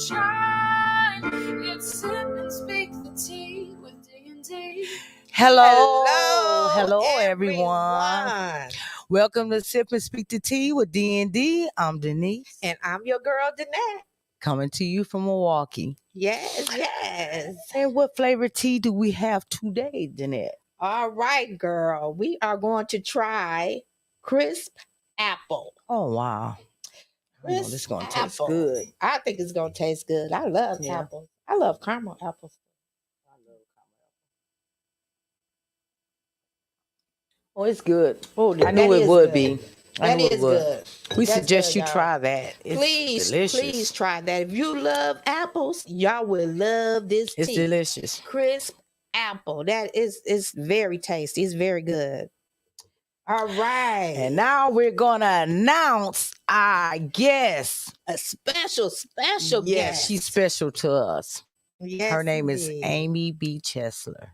shine. It's Sip and Speak the Tea with D&D. Hello, everyone. Welcome to Sip and Speak the Tea with D&D. I'm Denise. And I'm your girl, Danette. Coming to you from Milwaukee. Yes. And what flavor tea do we have today, Danette? All right, girl. We are going to try crisp apple. Oh, wow. Crisp this is going to taste apple. good. I think it's going to taste good. I love apples. I love caramel apples. Oh, it's good. Oh, I knew it would be. That is good. We That's suggest good, you y'all. try that. It's delicious. Please try that. If you love apples, y'all will love this tea. It's delicious. Crisp apple. That is very tasty. It's very good. All right. And now we're going to announce our guest. A special Yes, guest. she's special to us. Yes, Her name is indeed. Amy B. Chesler.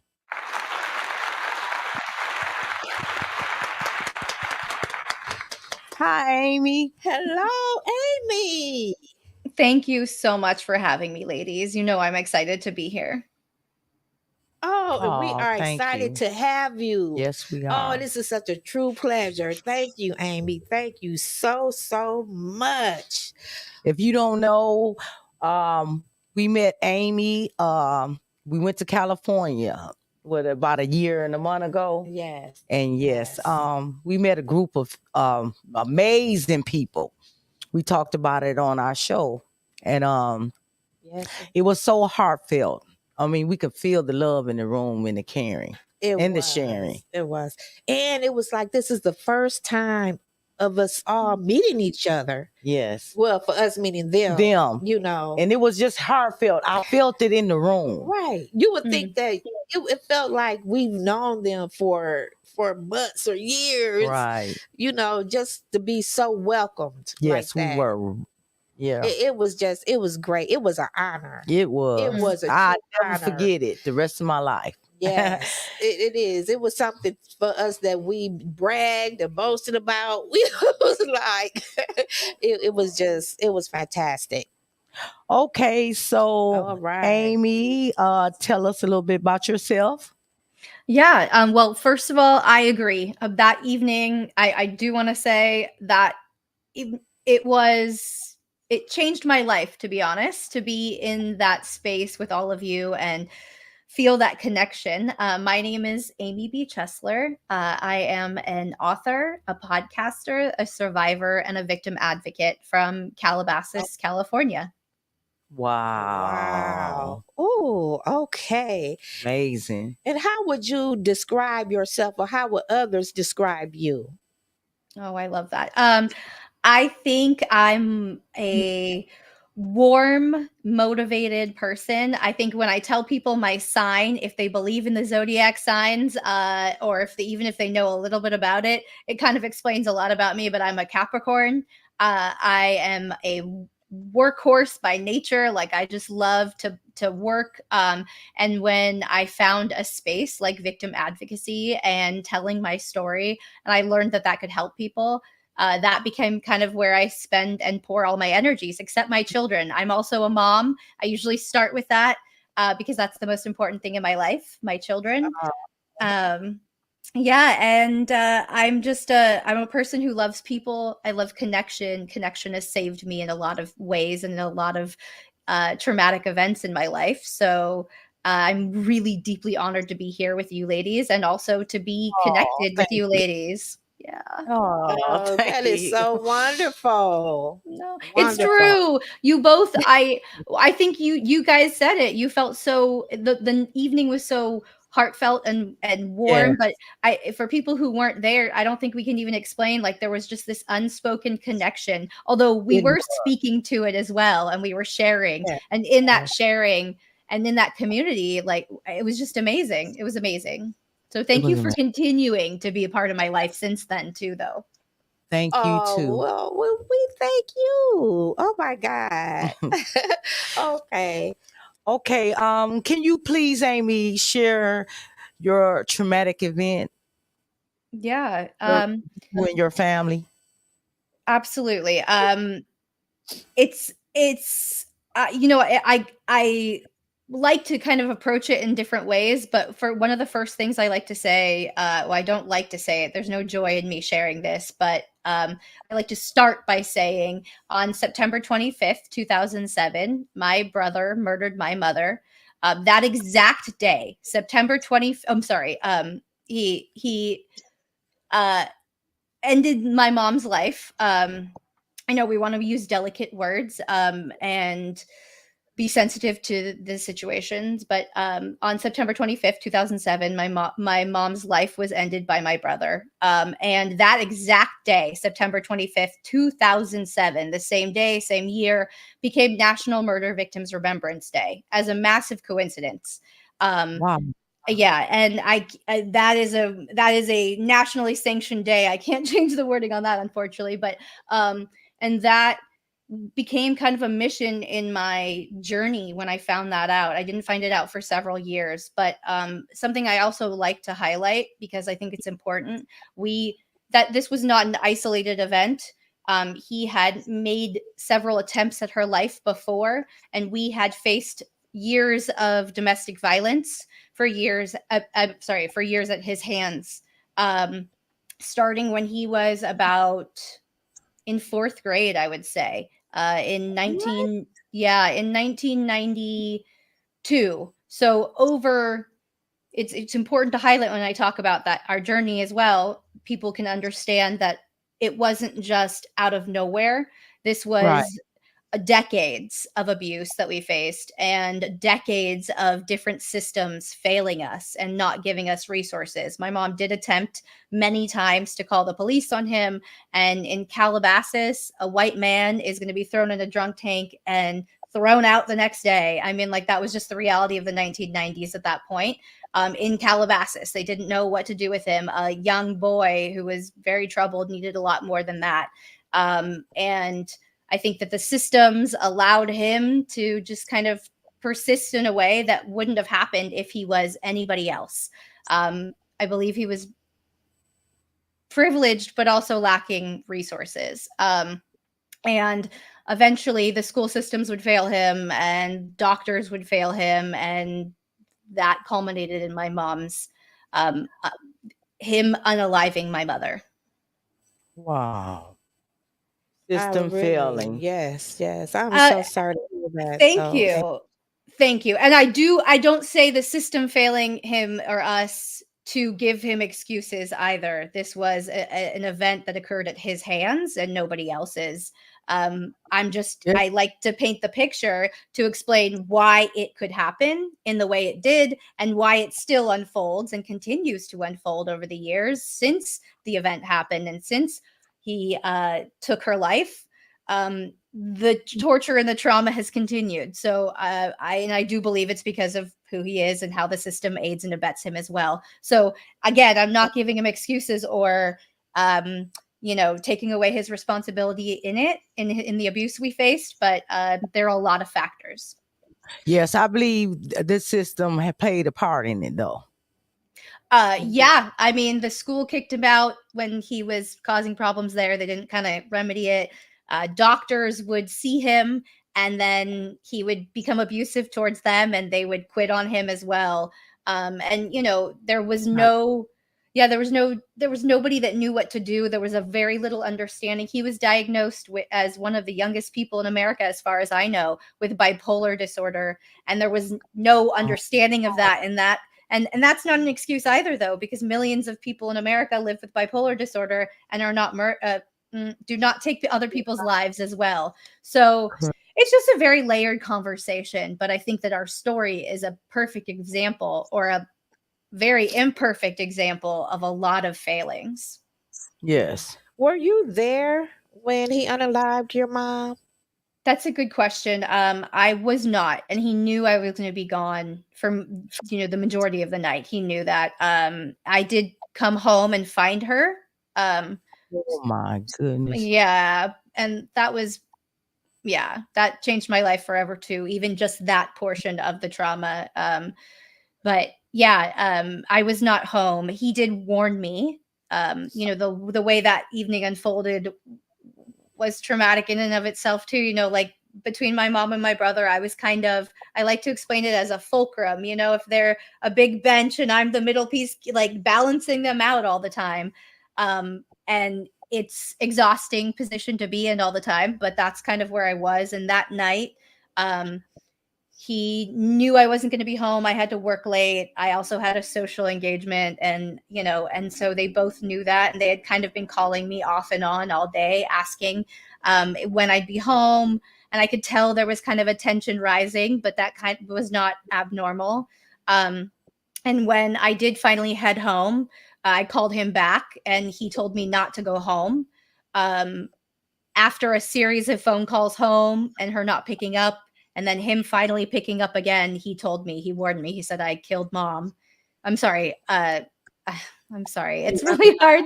Hi, Amy. Hello, Amy. Thank you so much for having me, ladies. You know I'm excited to be here. Oh, we Aw, are thank excited you. to have you. Yes, we are. Oh, this is such a true pleasure. Thank you, Amy. Thank you so much. If you don't know, we met Amy. We went to California about a year and a month ago. Yes. And yes, we met a group of amazing people. We talked about it on our show. And Yes. it was so heartfelt. I mean, we could feel the love in the room and the caring and the sharing. It was. And it was like this is the first time of us all meeting each other. Yes. Well, for us meeting them. You know. And it was just heartfelt. I felt it in the room. Right. You would think that it felt like we've known them for months or years. Right. You know, just to be so welcomed. Yes, like we that. were. Yeah. It was great. It was an honor. It was. It was a I'll true never honor. forget it the rest of my life. Yes, it is. It was something for us that we bragged and boasted about. We was like, it was fantastic. Okay, so All right. Amy, tell us a little bit about yourself. Yeah. Well, first of all, I agree. That evening, I do want to say that it changed my life, to be honest, to be in that space with all of you and feel that connection. My name is Amy B. Chesler. I am an author, a podcaster, a survivor, and a victim advocate from Calabasas, California. Wow. Oh, okay. Amazing. And how would you describe yourself, or how would others describe you? Oh, I love that. I think I'm a warm, motivated person. I think when I tell people my sign, if they believe in the zodiac signs, or even if they know a little bit about it, it kind of explains a lot about me. But I'm a Capricorn. I am a workhorse by nature. Like I just love to work. And when I found a space like victim advocacy and telling my story, and I learned that could help people, that became kind of where I spend and pour all my energies, except my children. I'm also a mom. I usually start with that because that's the most important thing in my life, my children. Yeah, and I'm a person who loves people. I love connection. Connection has saved me in a lot of ways and in a lot of traumatic events in my life. So I'm really deeply honored to be here with you ladies and also to be connected with you ladies. Yeah. Oh, that is so wonderful. No, it's Wonderful. true. You both, I think you guys said it. You felt so, the evening was so heartfelt and warm, but for people who weren't there, I don't think we can even explain, like there was just this unspoken connection, although we were speaking to it as well, and we were sharing, and in that sharing and in that community, like it was just amazing. It was amazing. So thank you for continuing to be a part of my life since then too, though. Thank you too. Well, we thank you. Oh my God. Okay. Okay. Can you please, Amy, share your traumatic event? Yeah. You and your family. Absolutely. It's I like to kind of approach it in different ways, but for one of the first things I like to say, well, I don't like to say it. There's no joy in me sharing this, but I like to start by saying on September 25th, 2007, my brother murdered my mother. That exact day, September 20th, I'm sorry, he ended my mom's life. I know we want to use delicate words and be sensitive to the situations, but on September 25th, 2007, my mom's life was ended by my brother. And that exact day, September 25th, 2007, the same day, same year, became National Murder Victims Remembrance Day as a massive coincidence. Wow. Yeah, and that is a nationally sanctioned day. I can't change the wording on that, unfortunately, but and that became kind of a mission in my journey when I found that out. I didn't find it out for several years, but something I also like to highlight because I think it's important. That this was not an isolated event. He had made several attempts at her life before, and we had faced years of domestic violence for years. For years at his hands, starting when he was about in fourth grade, I would say, in 1992. So it's important to highlight when I talk about that our journey as well. People can understand that it wasn't just out of nowhere. This was Right. decades of abuse that we faced and decades of different systems failing us and not giving us resources. My mom did attempt many times to call the police on him. And in Calabasas, a white man is going to be thrown in a drunk tank and thrown out the next day. I mean, like that was just the reality of the 1990s at that point. In Calabasas, they didn't know what to do with him. A young boy who was very troubled, needed a lot more than that. And I think that the systems allowed him to just kind of persist in a way that wouldn't have happened if he was anybody else. I believe he was privileged, but also lacking resources. And eventually the school systems would fail him and doctors would fail him. And that culminated in my mom's, him unaliving my mother. Wow. I System really, failing. yes. I'm Uh, so sorry to hear that. Thank So, you. Thank you. And I don't say the system failing him or us to give him excuses either. This was an event that occurred at his hands and nobody else's. Yeah. I like to paint the picture to explain why it could happen in the way it did and why it still unfolds and continues to unfold over the years since the event happened and since he took her life. The torture and the trauma has continued. So I do believe it's because of who he is and how the system aids and abets him as well. So again, I'm not giving him excuses or taking away his responsibility in the abuse we faced, but there are a lot of factors. Yes, I believe this system had played a part in it, though. Yeah, I mean, the school kicked him out when he was causing problems there. They didn't kind of remedy it. Doctors would see him and then he would become abusive towards them and they would quit on him as well. And there was there was nobody that knew what to do. There was a very little understanding. He was diagnosed as one of the youngest people in America, as far as I know, with bipolar disorder. And there was no understanding of that. And that's not an excuse either, though, because millions of people in America live with bipolar disorder and are not do not take other people's lives as well. So it's just a very layered conversation. But I think that our story is a perfect example or a very imperfect example of a lot of failings. Yes. were you there when he unalived your mom? That's a good question. I was not, and he knew I was going to be gone for the majority of the night. He knew that. I did come home and find her. Oh my goodness. Yeah, and that changed my life forever too. Even just that portion of the trauma. But yeah, I was not home. He did warn me. The way that evening unfolded was traumatic in and of itself too. Like between my mom and my brother, I was kind of, I like to explain it as a fulcrum, you know, if they're a big bench and I'm the middle piece, like balancing them out all the time. And it's exhausting position to be in all the time, but that's kind of where I was. And that night, he knew I wasn't going to be home. I had to work late. I also had a social engagement, and you know, and so they both knew that, and they had kind of been calling me off and on all day, asking when I'd be home, and I could tell there was kind of a tension rising, but that kind of was not abnormal. And when I did finally head home, I called him back, and he told me not to go home. After a series of phone calls home and her not picking up, and then him finally picking up again, he told me, he warned me, he said, I killed mom. I'm sorry. I'm sorry. It's really hard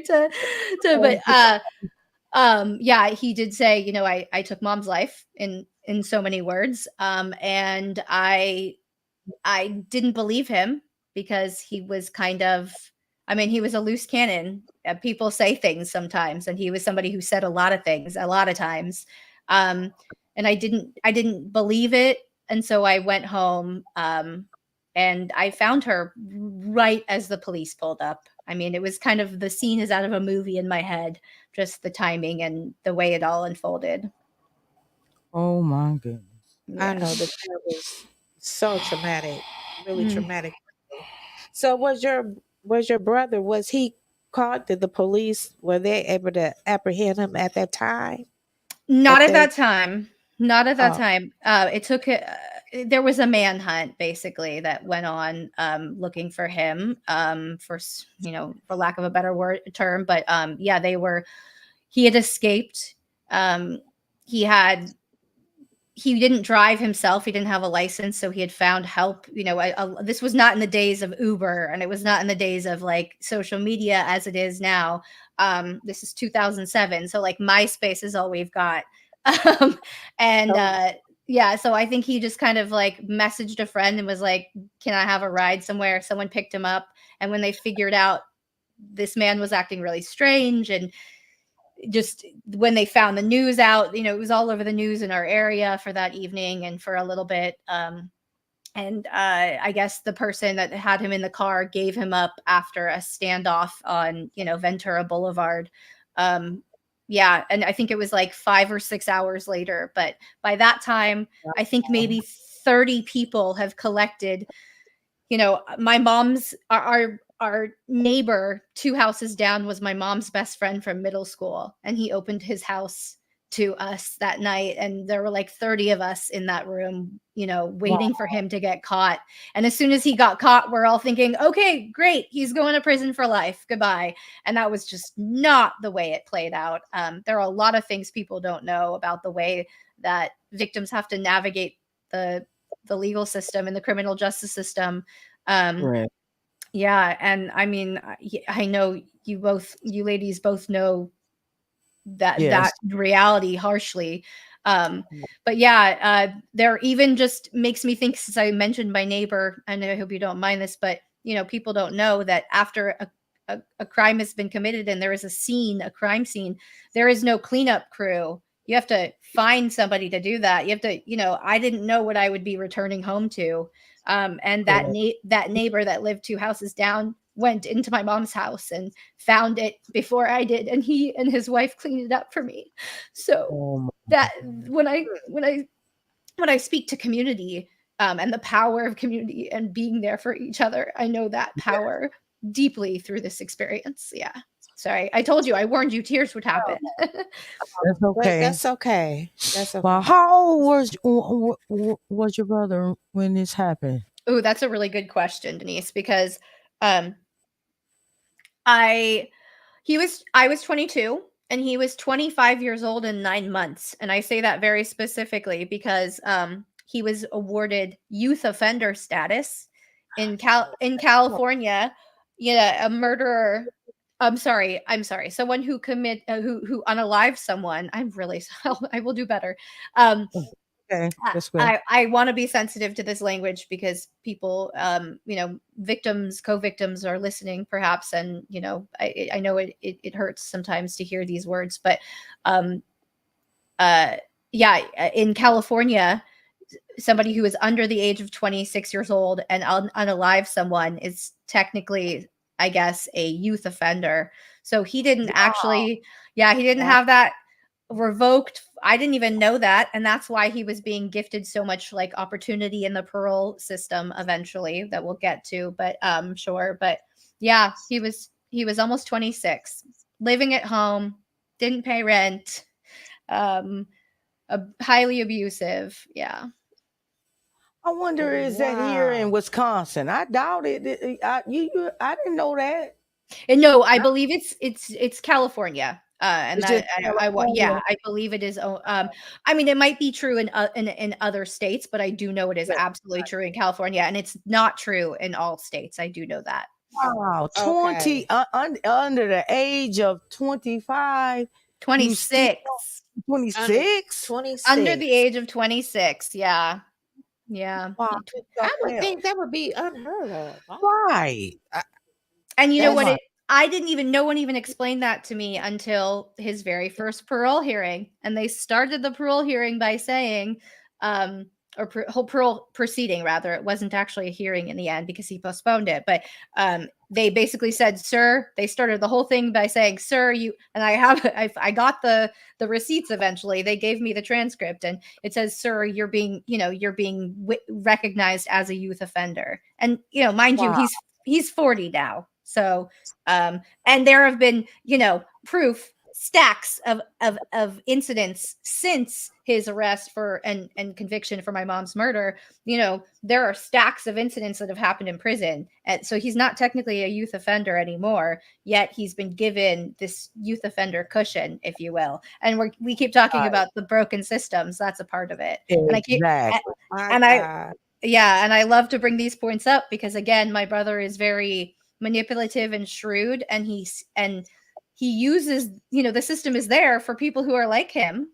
but yeah, he did say, you know, I took mom's life in so many words. And I didn't believe him because he was kind of, I mean, he was a loose cannon. People say things sometimes, and he was somebody who said a lot of things a lot of times. And I didn't believe it. And so I went home, and I found her right as the police pulled up. I mean, it was kind of, the scene is out of a movie in my head, just the timing and the way it all unfolded. Oh my goodness. I Yeah. know that was so traumatic, really Mm. traumatic. So was your brother, was he caught? Did the police, were they able to apprehend him at that time? Not That at they that time. Not at that oh time. It took there was a manhunt basically that went on, looking for him, you know, for lack of a better word term, but yeah, he had escaped. Um, he had he didn't drive himself. He didn't have a license, so he had found help. You know, this was not in the days of Uber, and it was not in the days of like social media as it is now. This is 2007, so like MySpace is all we've got. Um, and yeah, so I think he just kind of like messaged a friend and was like, "Can I have a ride somewhere?" Someone picked him up, and when they figured out this man was acting really strange, and just when they found the news out, you know, it was all over the news in our area for that evening and for a little bit. And I guess the person that had him in the car gave him up after a standoff on, you know, Ventura Boulevard. Yeah, and I think it was like 5 or 6 hours later. But by that time, I think maybe 30 people have collected. You know, my mom's our neighbor 2 houses down was my mom's best friend from middle school, and he opened his house to us that night, and there were like 30 of us in that room, you know, waiting for him to get caught. And as soon as he got caught, we're all thinking, okay, great, he's going to prison for life, goodbye. And that was just not the way it played out. There are a lot of things people don't know about the way that victims have to navigate the legal system and the criminal justice system. Right. Yeah, and I mean, I know you ladies both know that Yes. reality harshly. But yeah, there even just makes me think, since I mentioned my neighbor, and I hope you don't mind this, but you know, people don't know that after a crime has been committed and there is a crime scene, there is no cleanup crew. You have to find somebody to do that. You have to, you know, I didn't know what I would be returning home to. And that that neighbor that lived 2 houses down went into my mom's house and found it before I did, and he and his wife cleaned it up for me. So Oh my that when I speak to community, and the power of community and being there for each other, I know that power deeply through this experience. Yeah. Sorry, I told you, I warned you, tears would happen. That's but okay. that's okay. That's Well, okay. how old was your brother when this happened? Oh, that's a really good question, Denise, because um I was 22 and he was 25 years old and 9 months. And I say that very specifically because he was awarded youth offender status in California. Yeah, a murderer. I'm sorry. Someone who who unalive someone. I'm really I will do better. Um Okay, that's good. I want to be sensitive to this language because people, you know, victims, co-victims are listening perhaps. And, you know, I know it hurts sometimes to hear these words, but, um, uh, in California, somebody who is under the age of 26 years old and unalive someone is technically, I guess, a youth offender. So he didn't actually, he didn't have that revoked. I didn't even know that. And that's why he was being gifted so much like opportunity in the parole system eventually that we'll get to, but sure. But yeah, he was almost 26, living at home, didn't pay rent, highly abusive. Yeah. I wonder, is that here in Wow. Wisconsin? I doubt it. I didn't know that. And no, I believe it's California. And It's that just yeah, I believe it is. I mean, it might be true in other states, but I do know it is absolutely true in California, and it's not true in all states. I do know that. Wow, Okay. 20 under the age of 25, you still 26 Under 26? 26. under the age of 26. Yeah, yeah. Wow, I took would yourself. think that would be unheard of. Right. And you know what? That's I didn't even. No one even explained that to me until his very first parole hearing, and they started the parole hearing by saying, whole parole proceeding rather. It wasn't actually a hearing in the end because he postponed it, but they basically said, "Sir." They started the whole thing by saying, "Sir, you." And I got the receipts eventually. They gave me the transcript, and it says, "Sir, you're being recognized as a youth offender." And mind you, Wow. he's 40 now. So, and there have been, proof stacks of incidents since his arrest for and conviction for my mom's murder. There are stacks of incidents that have happened in prison. And so he's not technically a youth offender anymore, yet he's been given this youth offender cushion, if you will. And we keep talking Right. about the broken systems. That's a part of it. And I keep, Exactly. my and God. and I love to bring these points up because again, my brother is very manipulative and shrewd, and he uses, the system is there for people who are like him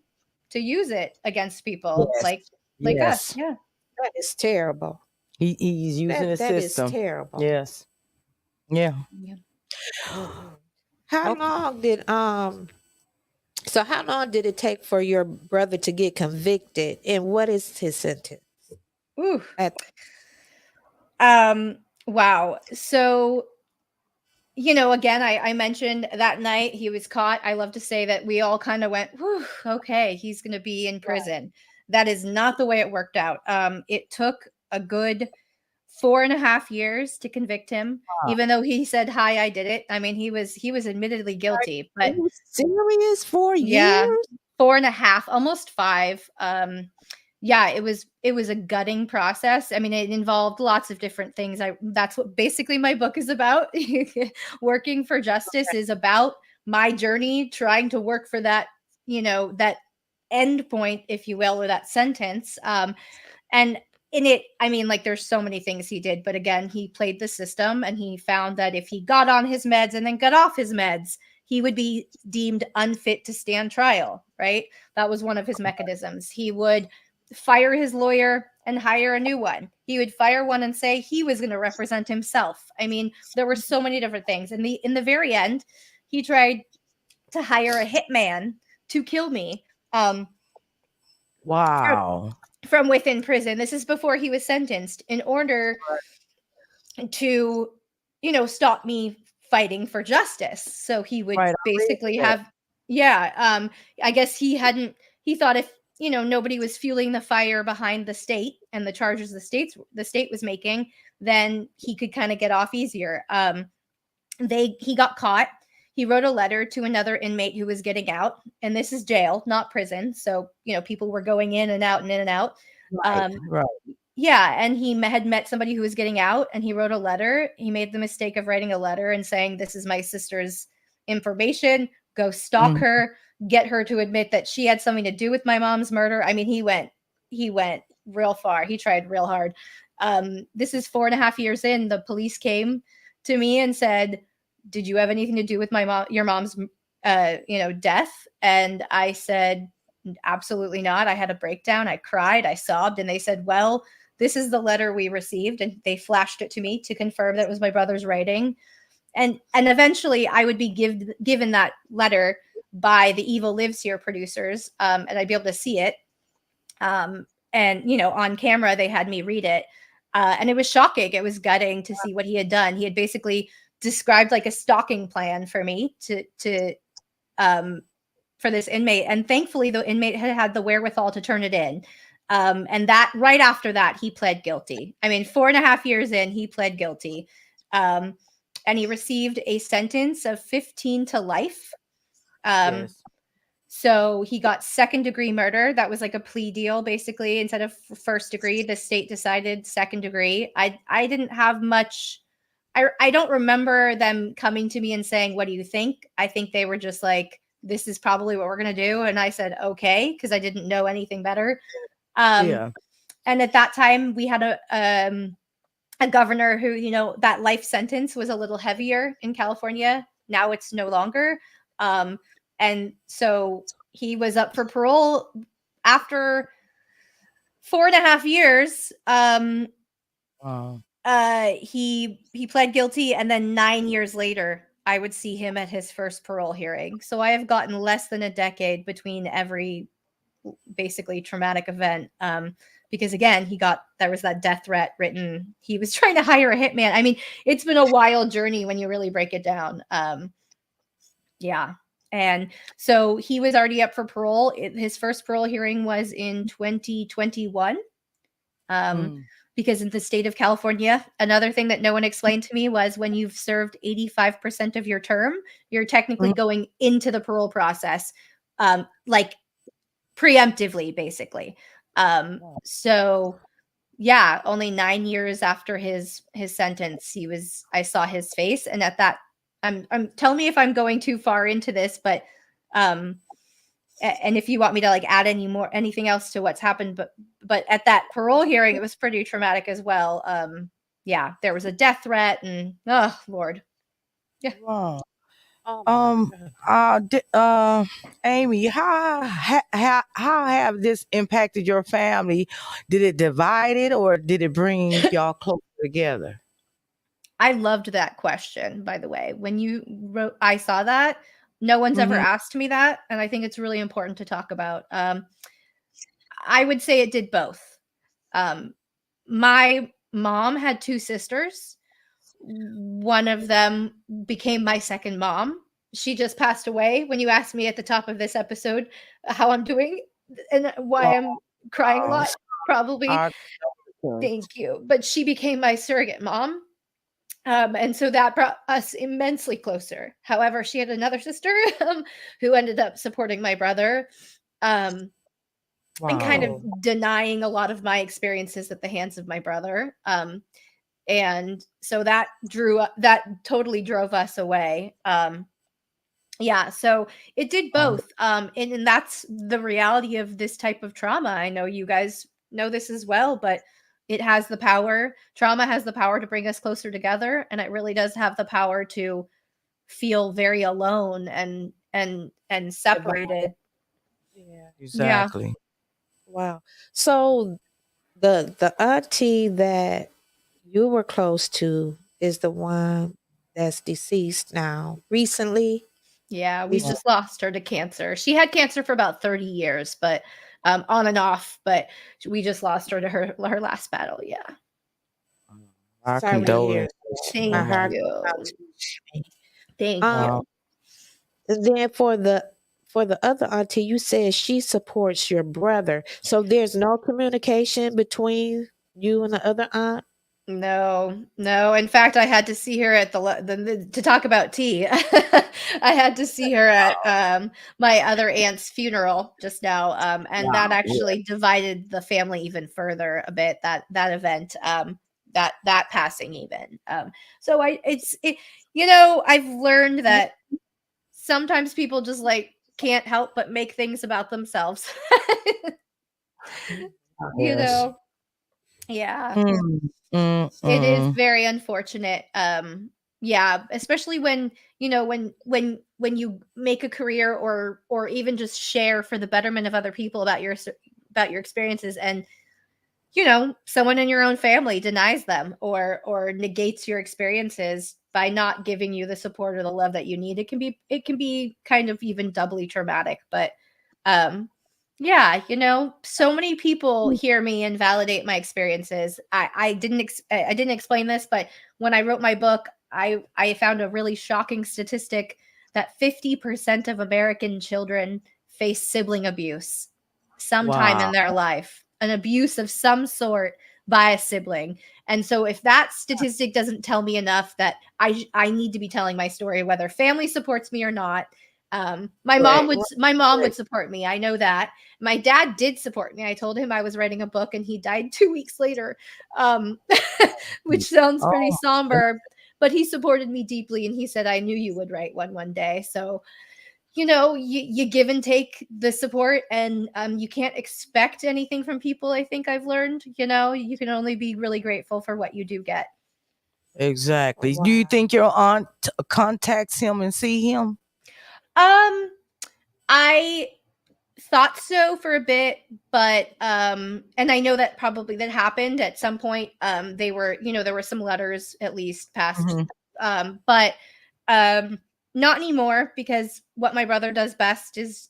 to use it against people Yes. like Yes. us. Yeah. That is terrible. He's using the That is system. terrible. Yes. Yeah. How Okay. long did so how long did it take for your brother to get convicted, and what is his sentence? Ooh. At Wow. So, again, I mentioned that night he was caught. I love to say that we all kind of went, whew, okay, he's going to be in prison. That is not the way it worked out. It took a good 4.5 years to convict him, even though he said, "Hi, I did it." I mean, he was admittedly guilty, Are but you serious? 4 yeah, years? 4.5, almost 5. Yeah, it was a gutting process. I mean, it involved lots of different things. That's what basically my book is about. Working for justice is about my journey trying to work for that, that end point, if you will, or that sentence. And in it, I mean, like there's so many things he did, but again, he played the system and he found that if he got on his meds and then got off his meds, he would be deemed unfit to stand trial, right? That was one of his mechanisms. He would fire his lawyer and hire a new one. He would fire one and say he was going to represent himself. I mean, there were so many different things. And in the very end, he tried to hire a hitman to kill me. Wow. From within prison. This is before he was sentenced, in order to, stop me fighting for justice. So he would basically have, I guess he thought if, nobody was fueling the fire behind the state and the charges the state was making, then he could kind of get off easier. He got caught. He wrote a letter to another inmate who was getting out, and this is jail, not prison. So, people were going in and out and in and out. Right. Yeah, and he had met somebody who was getting out, and he wrote a letter. He made the mistake of writing a letter and saying, "This is my sister's information. Go stalk her, get her to admit that she had something to do with my mom's murder." I mean, he went real far. He tried real hard. This is 4.5 years in. The police came to me and said, "Did you have anything to do with your mom's, death?" And I said, "Absolutely not." I had a breakdown. I cried. I sobbed. And they said, "Well, this is the letter we received." And they flashed it to me to confirm that it was my brother's writing. And eventually I would be given that letter by the Evil Lives Here producers. And I'd be able to see it. And on camera they had me read it, and it was shocking. It was gutting to see what he had done. He had basically described like a stalking plan for me to for this inmate, and thankfully the inmate had the wherewithal to turn it in. And that right after that, he pled guilty. I mean, 4.5 years in, he pled guilty. And he received a sentence of 15 to life. Yes. So he got second-degree murder. That was like a plea deal, basically. Instead of first degree, the state decided second degree. I didn't have much. I don't remember them coming to me and saying, "What do you think?" I think they were just like, "This is probably what we're gonna do," and I said, "Okay," because I didn't know anything better. Yeah. And at that time, we had a governor who, that life sentence was a little heavier in California. Now it's no longer. And so he was up for parole after 4.5 years. Wow. He pled guilty, and then 9 years later, I would see him at his first parole hearing. So I have gotten less than a decade between every basically traumatic event. Because again, there was that death threat written. He was trying to hire a hitman. I mean, it's been a wild journey when you really break it down. Yeah. And so he was already up for parole. His first parole hearing was in 2021. Because in the state of California, another thing that no one explained to me was when you've served 85% of your term, you're technically going into the parole process, like preemptively, basically. So yeah, only 9 years after his sentence, I saw his face, and at that, tell me if I'm going too far into this, but and if you want me to like add anything else to what's happened, but at that parole hearing, it was pretty traumatic as well. Yeah, there was a death threat, and oh Lord, yeah. Wow. Oh my God. Amy, how have this impacted your family? Did it divide it, or did it bring y'all closer together? I loved that question, by the way. When you wrote, I saw that. No one's ever asked me that, and I think it's really important to talk about. I would say it did both. My mom had 2 sisters. One of them became my second mom. She just passed away. When you asked me at the top of this episode how I'm doing and why I'm crying a lot, probably. Thank you. But she became my surrogate mom. And so that brought us immensely closer. However, she had another sister who ended up supporting my brother, and kind of denying a lot of my experiences at the hands of my brother. And so that totally drove us away. Yeah, so it did both. And that's the reality of this type of trauma. I know you guys know this as well, but trauma has the power to bring us closer together, and it really does have the power to feel very alone and separated. Yeah. Exactly. Wow. So the auntie that you were close to is the one that's deceased now recently. Yeah, we just lost her to cancer. She had cancer for about 30 years, but on and off, but we just lost her to her last battle. Yeah. Our Sorry to hear. condolences. Thank My heart you. goes out to you. Thank Um, you. Then for the other auntie, you said she supports your brother. So there's no communication between you and the other aunt? No. In fact, I had to see her at to talk about tea. I had to see her at my other aunt's funeral just now, and that actually divided the family even further a bit. That event, that passing even. So I've learned that sometimes people just like can't help but make things about themselves. Yes. Yeah. It is Mm. very unfortunate. Yeah, especially when when you make a career or even just share for the betterment of other people about your experiences, and someone in your own family denies them or negates your experiences by not giving you the support or the love that you need. It can be kind of even doubly traumatic. But Yeah, so many people hear me and validate my experiences. I didn't explain this, but when I wrote my book, I found a really shocking statistic that 50% of American children face sibling abuse sometime in Wow. their life, an abuse of some sort by a sibling. And so if that statistic doesn't tell me enough that I need to be telling my story, whether family supports me or not. Right. My mom Right. would support me. I know that. My dad did support me. I told him I was writing a book and he died 2 weeks later, um, which sounds pretty Oh, somber, but he supported me deeply and he said, I knew you would write one day. So, you give and take the support, and you can't expect anything from people. I think I've learned, you can only be really grateful for what you do get. exactly. Do you Wow. think your aunt contacts him and see him? Um, I thought so for a bit, but and I know that probably that happened at some point. They were, there were some letters at least passed, Mhm. but um not anymore, because what my brother does best is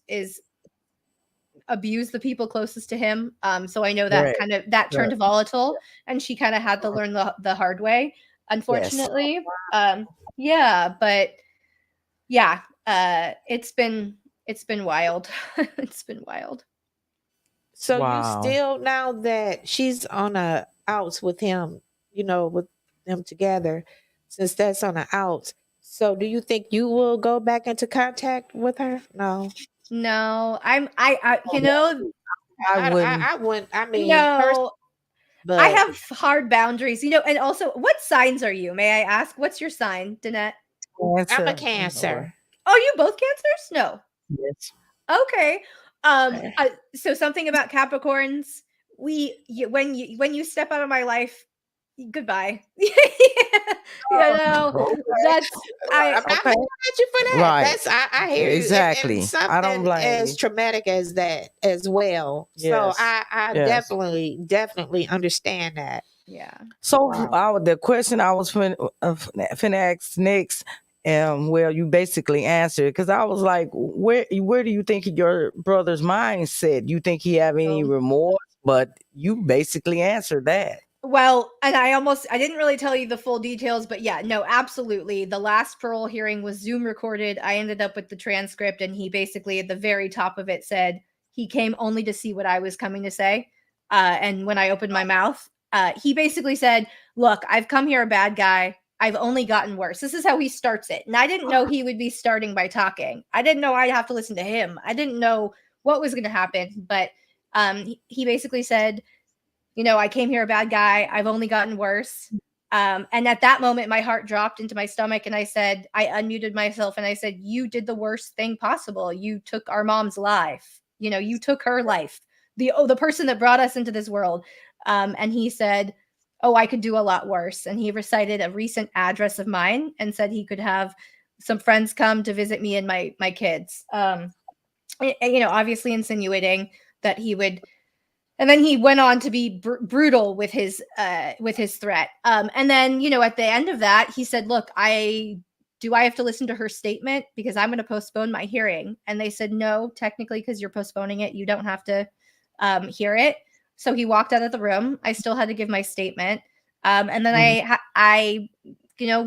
abuse the people closest to him. So I know that Right. that Right. turned volatile, and she kind of had to learn the hard way, Yes. unfortunately. Yeah, but yeah, it's been wild. It's been wild. So you Wow. still, now that she's on a outs with him, with them together, since that's on a outs. So do you think you will go back into contact with her? No. No, I you know, I wouldn't I wouldn't. I mean, person, no, I but have hard boundaries, and also, what signs are you? May I ask? What's your sign, Danette? I'm a answer. Or Cancer. Oh, you both Cancers? No. yes. Okay. Eh, So something about Capricorns. When you step out of my life, goodbye. Okay. That's I. I'm not mad Okay. at you for that. Right. That's I hear you, and Exactly. I don't something blame as you. traumatic as that as well. So Yes. I Yes. definitely understand that. Yeah. So Wow. the question I was finna ask next, well, you basically answered, because I was like, where do you think your brother's mindset? You think he have any Oh. remorse? But you basically answered that. Well, and I didn't really tell you the full details, but yeah, no, absolutely. The last parole hearing was Zoom recorded. I ended up with the transcript, and he basically at the very top of it said he came only to see what I was coming to say. And when I opened my mouth, he basically said, "Look, I've come here a bad guy. I've only gotten worse." This is how he starts it. And I didn't know he would be starting by talking. I didn't know I'd have to listen to him. I didn't know what was going to happen, but he basically said, I came here a bad guy. I've only gotten worse. And at that moment, my heart dropped into my stomach, and I unmuted myself, and I said, "You did the worst thing possible. You took our mom's life. You took her life. The person that brought us into this world." And he said, "Oh, I could do a lot worse." And he recited a recent address of mine and said he could have some friends come to visit me and my kids. Obviously insinuating that he would. And then he went on to be brutal with his threat. And then, at the end of that, he said, "Look, I have to listen to her statement because I'm going to postpone my hearing." And they said, "No, technically, because you're postponing it, you don't have to hear it." So he walked out of the room. I still had to give my statement. And then Mhm. I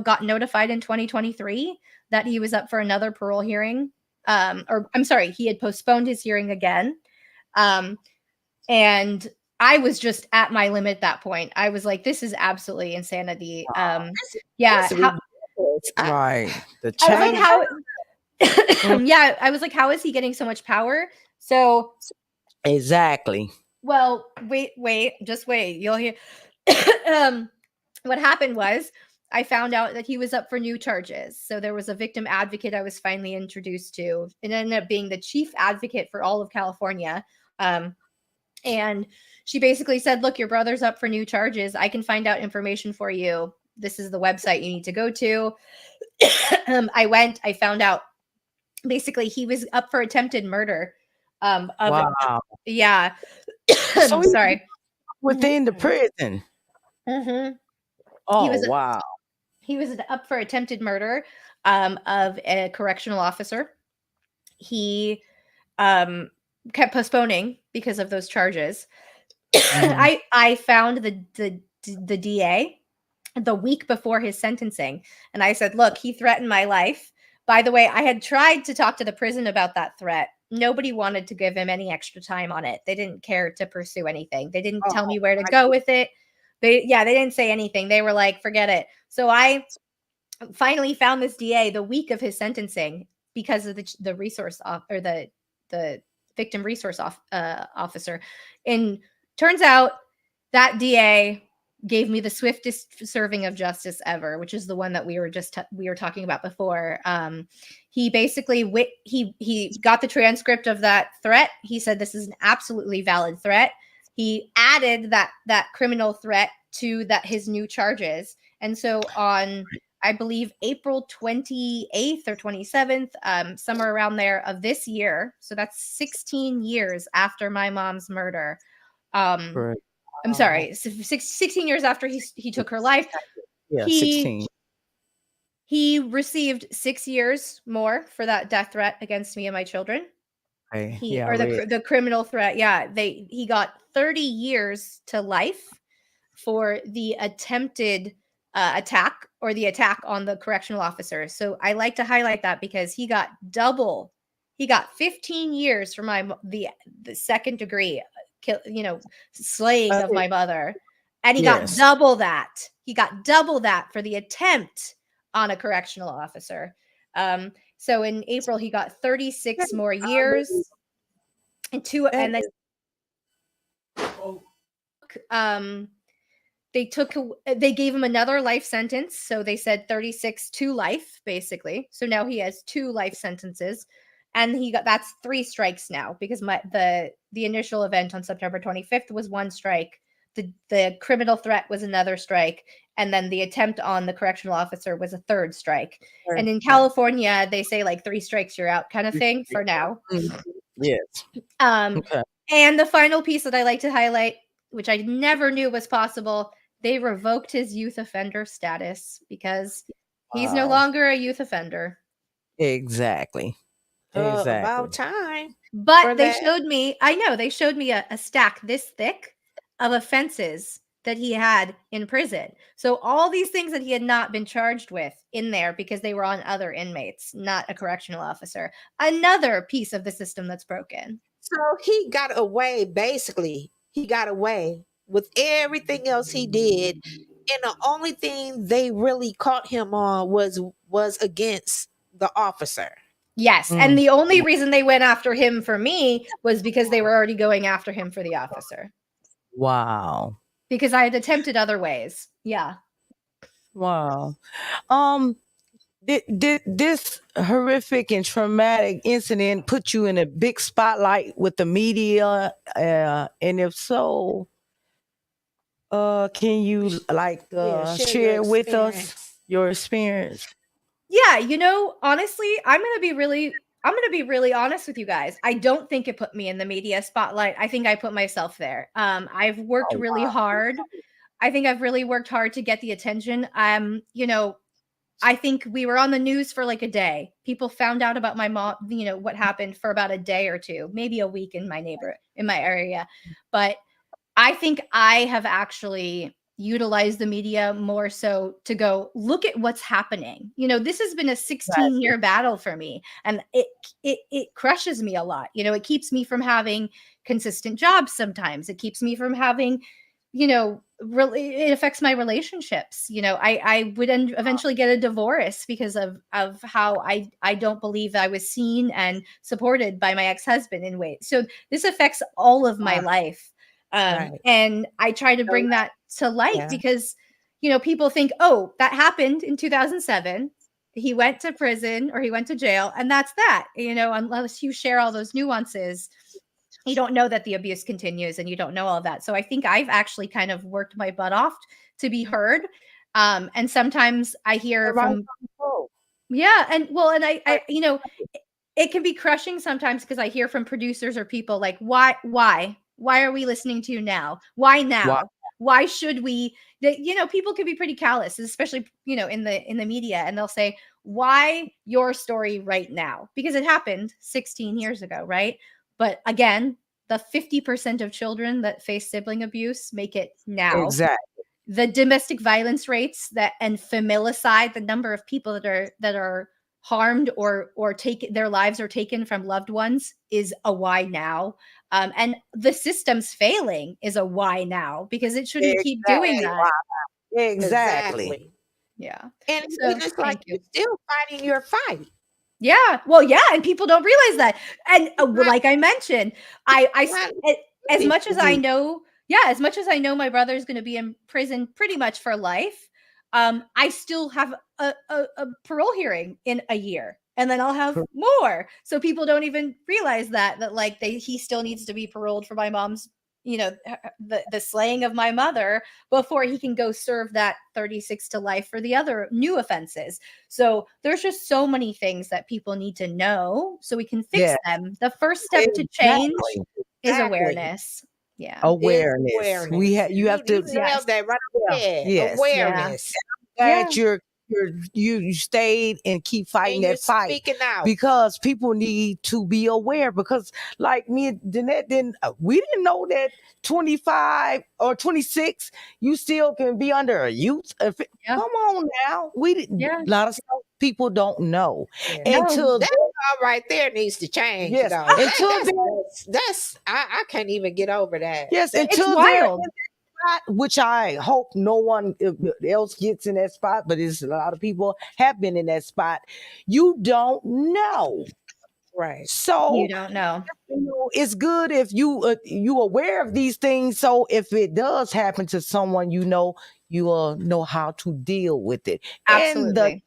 got notified in 2023 that he was up for another parole hearing. Or I'm sorry, he had postponed his hearing again. And I was just at my limit at that point. I was like, this is absolutely insanity. Yeah, That's how ridiculous. Right. The I was like, change. Mm, yeah, I was like, how is he getting so much power? So, exactly. well, wait, just wait. You'll hear. um, what happened was I found out that he was up for new charges. So there was a victim advocate I was finally introduced to. It ended up being the chief advocate for all of California. And she basically said, "Look, your brother's up for new charges. I can find out information for you. This is the website you need to go to." I went, I found out basically he was up for attempted murder. Wow. Yeah. So he's Sorry. within the prison. Mm-hmm. He Oh was wow. he was up for attempted murder of a correctional officer. He um kept postponing because of those charges. Mhm. I found the DA the week before his sentencing, and I said, "Look, he threatened my life." By the way, I had tried to talk to the prison about that threat. Nobody wanted to give him any extra time on it. They didn't care to pursue anything. They didn't tell Oh, me where to my go goodness. with it. They didn't say anything. They were like, "Forget it." So I finally found this DA the week of his sentencing because of the resource or the victim resource officer. And turns out that DA gave me the swiftest serving of justice ever, which is the one that we were talking about before. He basically he got the transcript of that threat. He said this is an absolutely valid threat. He added that criminal threat to that his new charges. And so on, I believe, April 28th or 27th, somewhere around there of this year. So that's 16 years after my mom's murder. Correct. I'm sorry, 16 years after he took her life, Yeah, he 16. he received 6 years more for that death threat against me and my children. Okay. He Yeah, I or read. the criminal threat. Yeah, he got 30 years to life for the attempted attack or the attack on the correctional officer. So I like to highlight that because he got double. He got 15 years for the second degree slaying Uh, of my mother, and he got yes. double that. He got double that for the attempt on a correctional officer. So in April he got 36 more years and then um they gave him another life sentence, so they said 36 to life basically. So now he has 2 life sentences, and that's 3 strikes now because the initial event on September 25th was 1 strike. The criminal threat was another strike, and then the attempt on the correctional officer was a 3rd strike. And in California they say like 3 strikes you're out kind of thing for now. Mhm. Yes. um Okay. and the final piece that I like to highlight, which I never knew was possible, they revoked his youth offender status because he's no Wow. longer a youth offender. Exactly. About Exactly. time for But that. they showed me a stack this thick of offenses that he had in prison. So all these things that he had not been charged with in there because they were on other inmates, not a correctional officer. Another piece of the system that's broken. So he got away, basically. He got away with everything else he did. And the only thing they really caught him on was against the officer. Yes, and Mm. the only reason they went after him for me was because they were already going after him for the officer. Wow. Because I had attempted other ways. Yeah. Wow. Um, did this horrific and traumatic incident put you in a big spotlight with the media? And if so, can you Share your share with us experience. your experience? Yeah, honestly, I'm going to be really honest with you guys. I don't think it put me in the media spotlight. I think I put myself there. I've worked Oh, really hard. I think I've really worked hard to get the attention. I think we were on the news for like a day. People found out about my mom, what happened for about a day or two, maybe a week in my area. But I think I have actually utilized the media more so to go look at what's happening. This has been a 16-year battle for me, and it crushes me a lot. It keeps me from having consistent jobs sometimes. It keeps me from having, really, it affects my relationships. I would eventually get a divorce because of how I don't believe I was seen and supported by my ex-husband in ways. So this affects all of my life. Right. And I try to bring that to light Yeah. because, people think, oh, that happened in 2007. He went to prison or he went to jail, and that's that. Unless you share all those nuances, you don't know that the abuse continues and you don't know all of that. So I think I've actually kind of worked my butt off to be heard. And sometimes I hear from, yeah. And well, and it can be crushing sometimes because I hear from producers or people like, why are we listening to you now? Why now? wow. Why should we? People can be pretty callous, especially in the media, and they'll say, why your story right now? Because it happened 16 years ago, right? But again, the 50% of children that face sibling abuse make it now. Exactly. The domestic violence rates that and familicide, the number of people that are harmed or take their lives are taken from loved ones, is a why now. And the system's failing is a why now, because it shouldn't keep doing Exactly. that. Exactly. Yeah. And So it's like thank you. you're still fighting your fight. Yeah. Well, yeah, and people don't realize that. And like I mentioned, as much as I know, as much as I know my brother is going to be in prison pretty much for life, I still have a parole hearing in a year, and then I'll have more. So people don't even realize that like he still needs to be paroled for my mom's, the slaying of my mother before he can go serve that 36 to life for the other new offenses. So there's just so many things that people need to know so we can fix them. The first step to change is awareness. Yeah. Awareness. You have to nailed that right on the head. Yes. Awareness. That you stayed and keep fighting And that fight, speaking out. because people need to be aware. Because like me and Danette we didn't know that 25 or 26 you still can be under a youth. Come on now, we didn't. A lot of stuff people don't know. Until that all right there needs to change. Yes. Until that's I can't even get over that. Yes, it's until wild. Which I hope no one else gets in that spot, but it's a lot of people have been in that spot. You don't know, right? So you don't know. It's good if you aware of these things. So if it does happen to someone, you will know how to deal with it. Absolutely.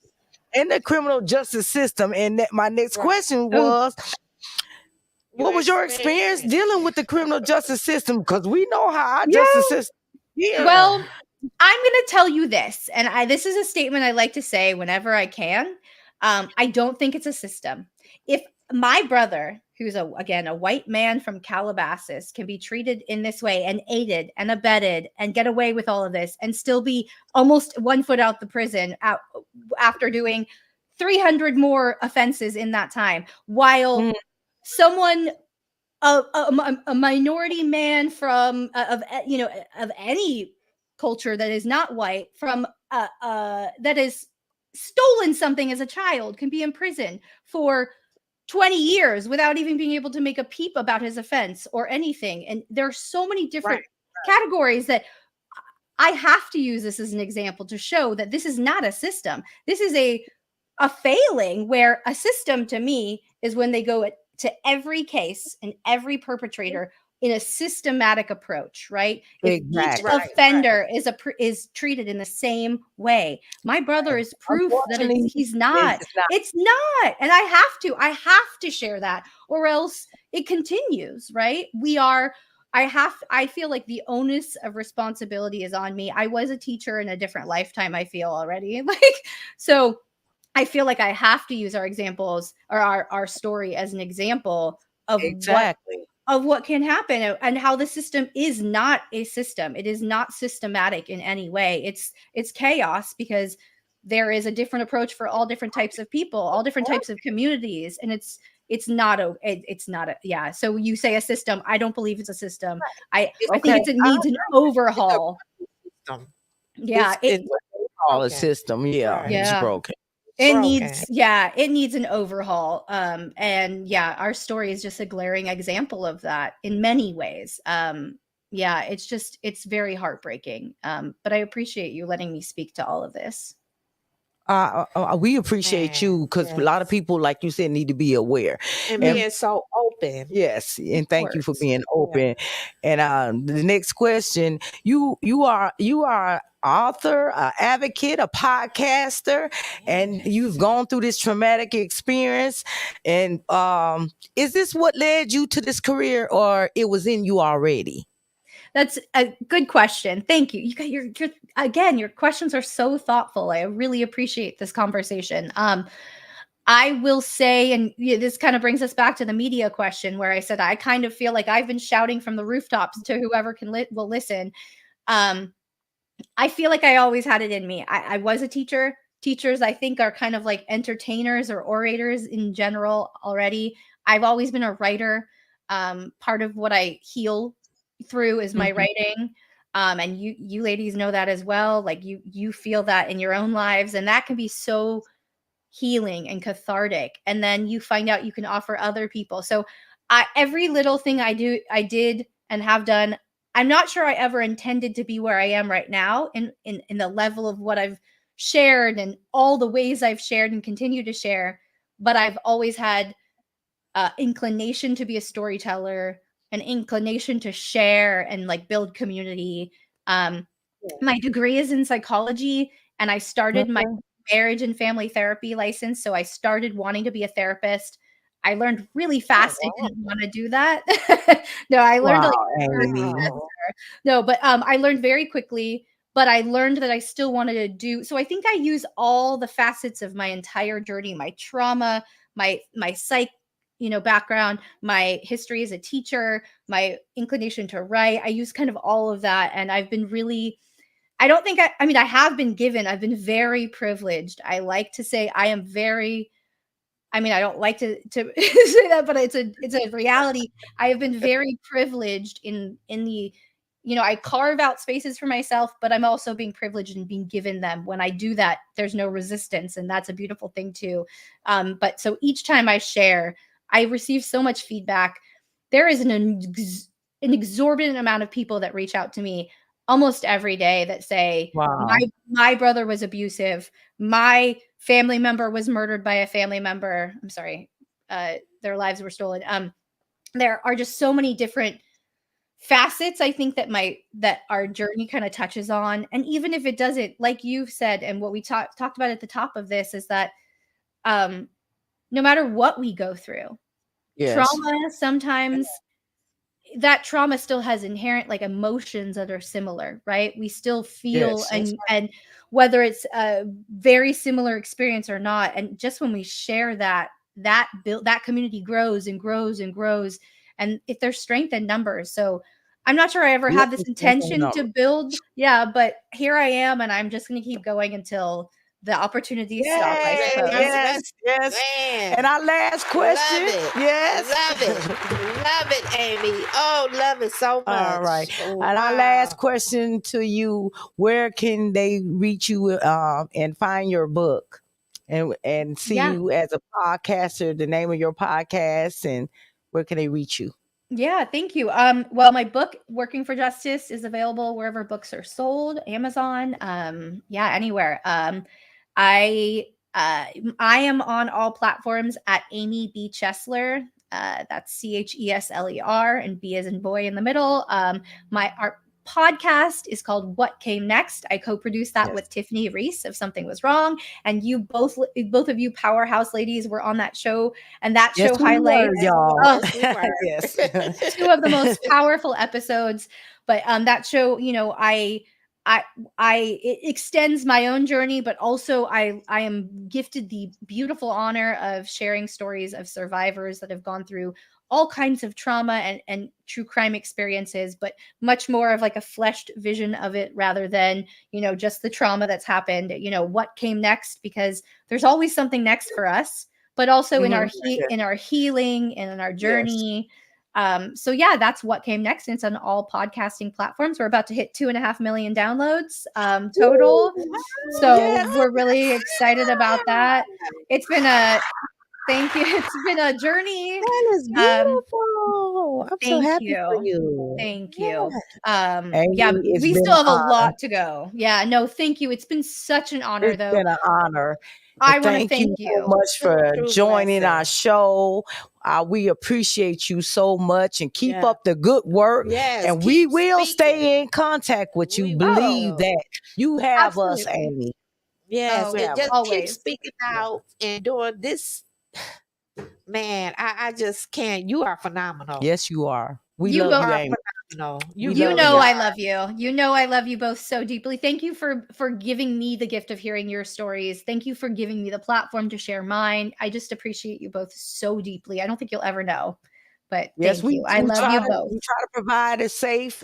And the criminal justice system. And my next question was, what was your experience dealing with the criminal justice system? Because we know how our justice system. Yeah. Well, I'm going to tell you this, and this is a statement I like to say whenever I can. I don't think it's a system. If my brother, who's a white man from Calabasas, can be treated in this way and aided and abetted and get away with all of this and still be almost 1 foot out the prison after doing 300 more offenses in that time, while someone a minority man from of any culture that is not white from that has stolen something as a child can be in prison for 20 years without even being able to make a peep about his offense or anything. And there are so many different categories that I have to use this as an example to show that this is not a system. This is a failing, where a system to me is when they go to every case and every perpetrator in a systematic approach, right? If each offender is treated in the same way. My brother is proof that he's not. It's not. And I have to share that, or else it continues, right? I feel like the onus of responsibility is on me. I was a teacher in a different lifetime, I feel already. So I feel like I have to use our examples or our story as an example of what can happen and how the system is not a system. It is not systematic in any way. It's chaos, because there is a different approach for all different types of people, all different types of communities. And it's not a so you say a system. I don't believe it's a system. I think it needs an overhaul. Yeah. A system. Yeah. It's broken. It needs an overhaul. And our story is just a glaring example of that in many ways. It's very heartbreaking. But I appreciate you letting me speak to all of this. We appreciate you, because a lot of people, like you said, need to be aware and being so open. Yes, and thank you for being open. And the next question: you are author, an advocate, a podcaster, and you've gone through this traumatic experience. And is this what led you to this career, or it was in you already? That's a good question. Thank you. Your questions are so thoughtful. I really appreciate this conversation. I will say, and this kind of brings us back to the media question, where I said I kind of feel like I've been shouting from the rooftops to whoever will listen. I feel like I always had it in me. I was a teacher. Teachers, I think, are kind of like entertainers or orators in general already. I've always been a writer. Part of what I heal through is my Mhm. writing. And you ladies know that as well. Like you feel that in your own lives, and that can be so healing and cathartic. And then you find out you can offer other people. So every little thing I did and have done, I'm not sure I ever intended to be where I am right now in the level of what I've shared and all the ways I've shared and continue to share. But I've always had inclination to be a storyteller, an inclination to share and like build community. My degree is in psychology, and I started my Okay. marriage and family therapy license. So I started wanting to be a therapist. I learned really Oh, fast I wow. didn't want to do that. No, I learned like Wow, Amy. Wow. no, but I learned very quickly, but I learned that I still wanted to do so. I think I use all the facets of my entire journey, my trauma, my psych, background, my history as a teacher, my inclination to write. I use kind of all of that. And I've been really I don't think I mean, I have been given, I've been very privileged. I like to say I am very I mean, I don't like to say that, but it's a reality. I have been very privileged in the I carve out spaces for myself, but I'm also being privileged and being given them. When I do that, there's no resistance, and that's a beautiful thing too. But so each time I share, I receive so much feedback. There is an exorbitant amount of people that reach out to me almost every day that say, Wow. my brother was abusive, my family member was murdered by a family member. I'm sorry, their lives were stolen. There are just so many different facets, I think, that our journey kind of touches on. And even if it doesn't, like you've said, and what we talked about at the top of this is that um, no matter what we go through, Yes. trauma sometimes that trauma still has inherent like emotions that are similar, right? We still feel Yes. and whether it's a very similar experience or not, and just when we share that community grows and grows and grows, and if there's strength in numbers. So I'm not sure I ever Yes, had this yes, I intention know. to build, yeah, but here I am, and I'm just going to keep going until the opportunities stop, I Yay! suppose. That's Yes, yes. And man. our last Love question. it. Yes. Love it. Love it, Amy. Oh, love it so All right. much. Oh, And our last wow. question to you: where can they reach you and find your book, and see Yeah. you as a podcaster? The name of your podcast, and where can they reach you? Yeah, thank you. Well, my book, Working for Justice, is available wherever books are sold, Amazon, yeah, anywhere. I I am on all platforms at Amy B. Chesler. That's Chesler, and B as in boy in the middle. Our podcast is called What Came Next. I co-produced that Yes. with Tiffany Reese of Something Was Wrong, and you both of you powerhouse ladies were on that show, and that Yes, show we were, highlights. y'all. Oh, Yes, we were. Yes. two of the most powerful episodes. But that show, it extends my own journey, but also I am gifted the beautiful honor of sharing stories of survivors that have gone through all kinds of trauma and true crime experiences, but much more of like a fleshed vision of it rather than just the trauma that's happened. What came next, because there's always something next for us, but also in Mhm. in our healing and in our Yes. journey. So yeah, that's What Came Next. It's on all podcasting platforms. We're about to hit 2.5 million downloads total. Woo! So Yes. we're really excited about that. It's been a Thank you. It's been a journey. That is Um, beautiful. I'm so thank happy for you. you. Thank you. Yeah. Yeah, Amy, it's we been still an have a honor. lot to go. Yeah, no, thank you. It's been such an honor It's though. been an honor. And I want to thank you thank so you. much for True joining our blessing. show. We appreciate you so much, and keep Yeah. up the good work. Yes. And we Keep will speaking. stay in contact with you. We Believe will. that you have us, Absolutely. Amy. Yes. You Oh, And have us. just keep always. speaking out and doing this. Man, I just can't. You are phenomenal. Yes, you are. We You love You both you, are Amy. phenomenal. You We You love really know you. I are. love you. You know I love you both so deeply. Thank you for giving me the gift of hearing your stories. Thank you for giving me the platform to share mine. I just appreciate you both so deeply. I don't think you'll ever know. But Yes, thank you. I we love try you to both. we try to provide a safe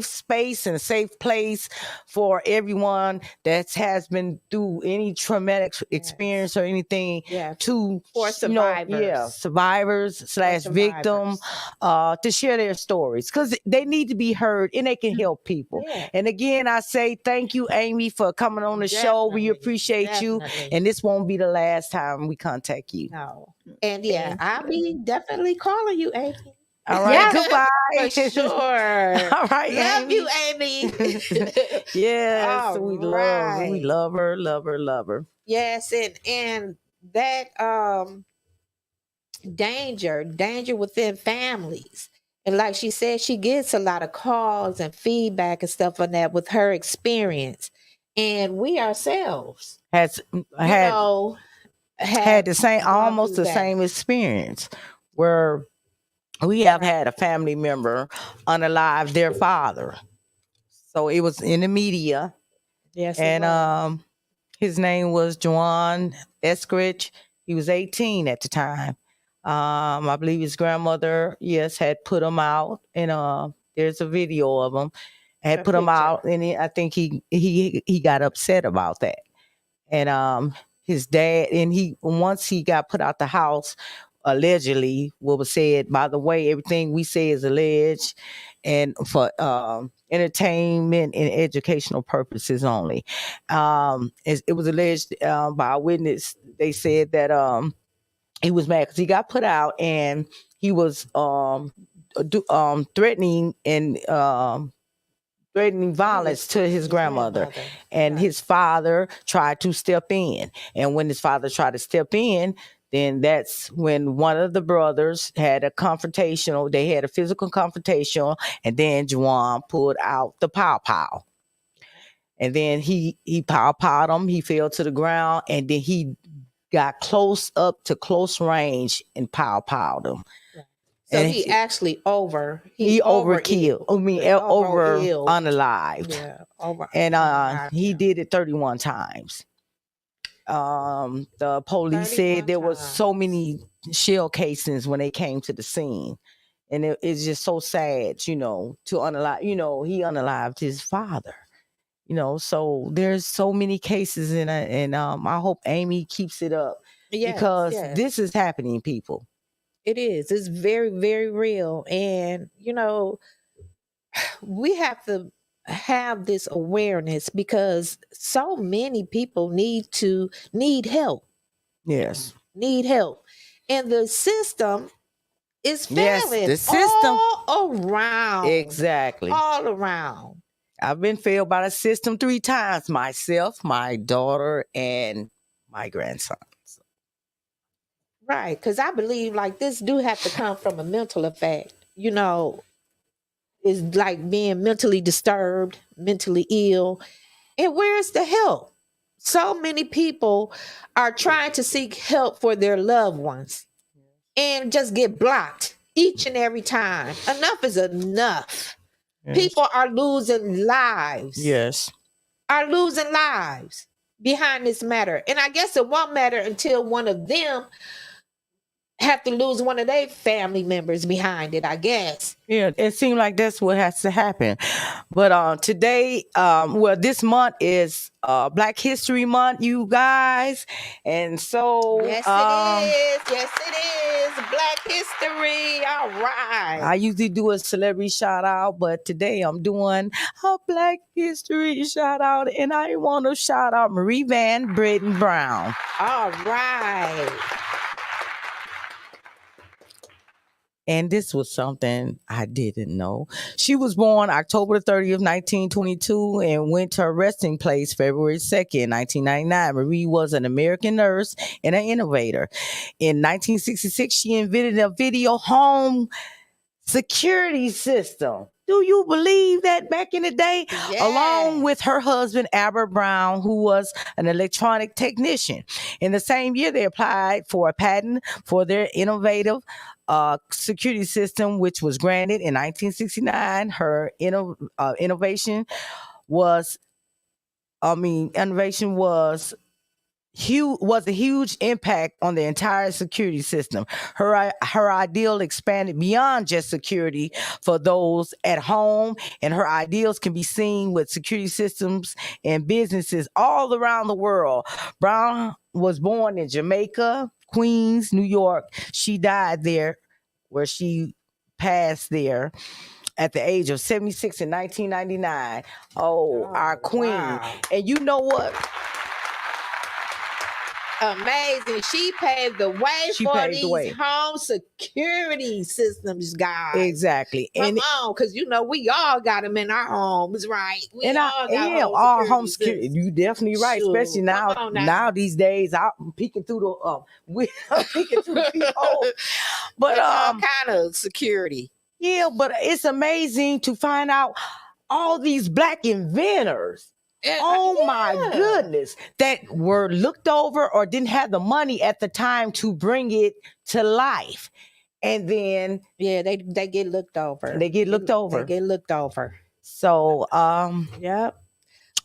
space and a safe place for everyone that has been through any traumatic experience or anything Yeah. to For survivors. survivors slash victim to share their stories because they need to be heard and they can help people. Yeah. And again, I say thank you, Amy, for coming on the show. We Definitely, appreciate you, definitely. and this won't be the last time we contact you. No. And yeah, Thank I'll you. be definitely calling you, Amy. All right, Yeah. goodbye. For sure. All right, Love you, Amy. Amy. Yes, All we right. love her. Yes, and that danger within families. And like she said, she gets a lot of calls and feedback and stuff on that with her experience. And we ourselves, Has you had know, had the same, gone almost through the that. same experience where we have had a family member unalive their father. So it was in the media, Yes, it and was. his name was Juan Eskridge. He was 18 at the time. I believe his grandmother, yes, had put him out, and there's a video of him. Had A put him picture. out, and I think he got upset about that. And his dad, and once he got put out the house, allegedly, what was said. By the way, everything we say is alleged, and for entertainment and educational purposes only. It was alleged by a witness. They said that he was mad because he got put out, and he was threatening violence to his grandmother. And Right. his father tried to step in. And when his father tried to step in, then that's when one of the brothers had a confrontational, they had a physical confrontation, and then Juwan pulled out the pow. And then he powed him, he fell to the ground, and then he got close range and powed him. So And he actually he overkilled. I mean, over unalived. Yeah, over. And he did it 31 times. The police 31 said there was so times. many shell casings when they came to the scene. And it's just so sad, you know, to unalive, you know, he unalived his father. You know, so there's so many cases and I hope Amy keeps it up because this is happening, people. It is. It's very, very real. And, you know, we have to have this awareness because so many people need help. Yes. Need help. And the system is Yes, failing the system. all around. Exactly. All around. I've been failed by the system 3 times, myself, my daughter, and my grandson. Right. Because I believe like this do have to come from a mental effect. You know, it's like being mentally disturbed, mentally ill. And where's the help? So many people are trying to seek help for their loved ones and just get blocked each and every time. Enough is enough. Yes. People are losing lives. Yes. Are losing lives behind this matter. And I guess it won't matter until one of them have to lose one of their family members behind it, I guess. Yeah, it seems like that's what has to happen. But today, this month is Black History Month, you guys. And so Yes, it is. Yes, it is. Black History. All right. I usually do a celebrity shout out, but today I'm doing a Black History shout out, and I want to shout out Marie Van Britten Brown. All right. And this was something I didn't know. She was born October 30th, 1922, and went to her resting place February 2nd, 1999. Marie was an American nurse and an innovator. In 1966, she invented a video home security system. Do you believe that back in the day? Yes. Along with her husband, Albert Brown, who was an electronic technician. In the same year, they applied for a patent for their innovative security system, which was granted in 1969. Her innovation was was a huge impact on the entire security system. Her ideal expanded beyond just security for those at home, and her ideals can be seen with security systems and businesses all around the world. Brown was born in Jamaica, Queens, New York. She died there, where she passed there at the age of 76 in 1999. Oh, our queen. Wow. And you know what? Amazing. She paved the way She for paved the these way. home security systems, guys. Exactly. Come And on, because you know we all got them in our homes, right? We and all got all home security. systems. You definitely right, Shoot, especially come on now. now these days. I'm peeking through I'm peeking through the peephole. But all kind of security. yeah, but it's amazing to find out all these black inventors. Oh my goodness, that were looked over or didn't have the money at the time to bring it to life. And then they get looked over. They get looked over. They get looked over. So Yep.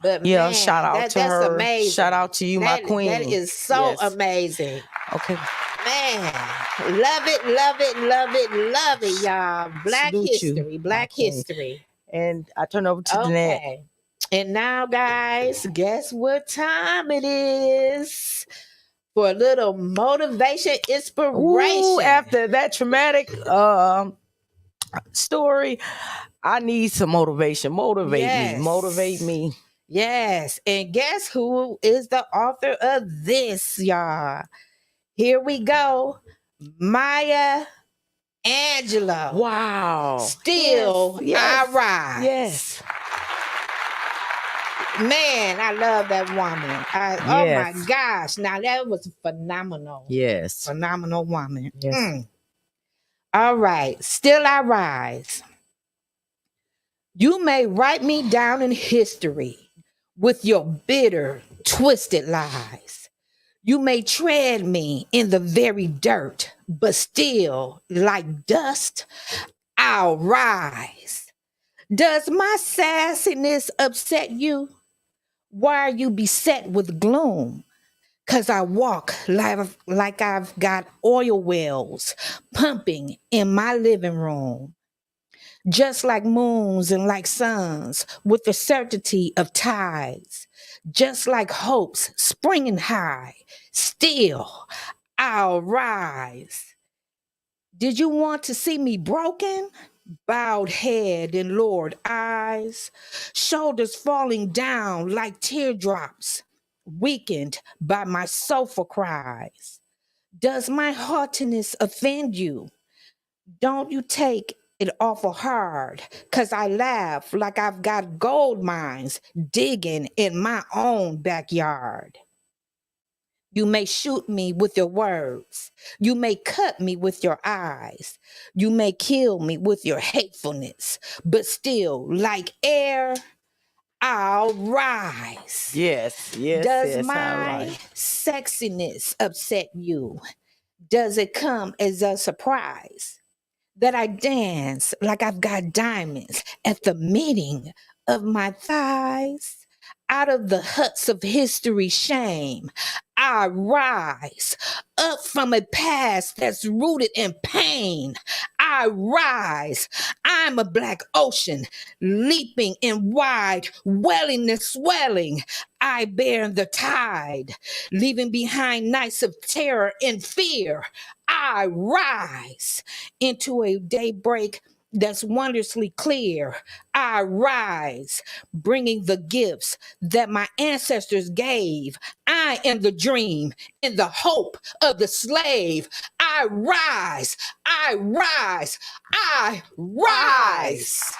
But yeah, man, shout out to that's her. amazing. Shout out to you, my queen. That is so Yes. amazing. Okay. Man, love it, love it, love it, love it, y'all. Black Salute you, history, Black my queen. history. And I turn over to Danette. Okay. And now, guys, guess what time it is? For a little motivation, inspiration. Ooh, after that traumatic story, I need some motivation. Motivate me. Yes. And guess who is the author of this, y'all? Here we go. Maya Angelou. Wow. Still Yes. I rise. Yes. Man, I love that woman. Yes. Oh my gosh. Now that was phenomenal. Yes. Phenomenal woman. Yes. All right. Still I rise. You may write me down in history with your bitter, twisted lies. You may tread me in the very dirt, but still, like dust, I'll rise. Does my sassiness upset you? Why are you beset with gloom? 'Cause I walk like I've got oil wells pumping in my living room. Just like moons and like suns with the certainty of tides. Just like hopes springing high, still I'll rise. Did you want to see me broken? Bowed head and lowered eyes, shoulders falling down like teardrops, weakened by my sofa cries. Does my haughtiness offend you? Don't you take it awful hard, 'cause I laugh like I've got gold mines digging in my own backyard. You may shoot me with your words. You may cut me with your eyes. You may kill me with your hatefulness, but still, like air, I'll rise. Yes. Does my sexiness upset you? Does it come as a surprise that I dance like I've got diamonds at the meeting of my thighs? Out of the huts of history's shame, I rise up from a past that's rooted in pain. I rise. I'm a black ocean, leaping in wide, welling and swelling. I bear the tide, leaving behind nights of terror and fear. I rise into a daybreak that's wondrously clear. I rise, bringing the gifts that my ancestors gave. I am the dream and the hope of the slave. I rise, I rise, I rise.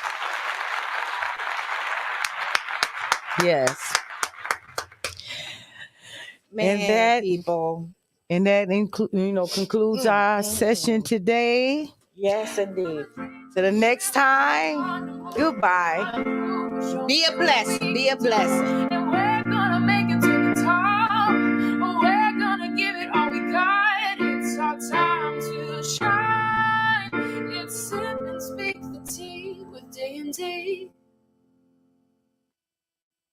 Yes. Man, And that- people. And that concludes our session today. Yes, indeed. Till the next time, goodbye. Be a blessing. Be a blessing. And we're gonna make it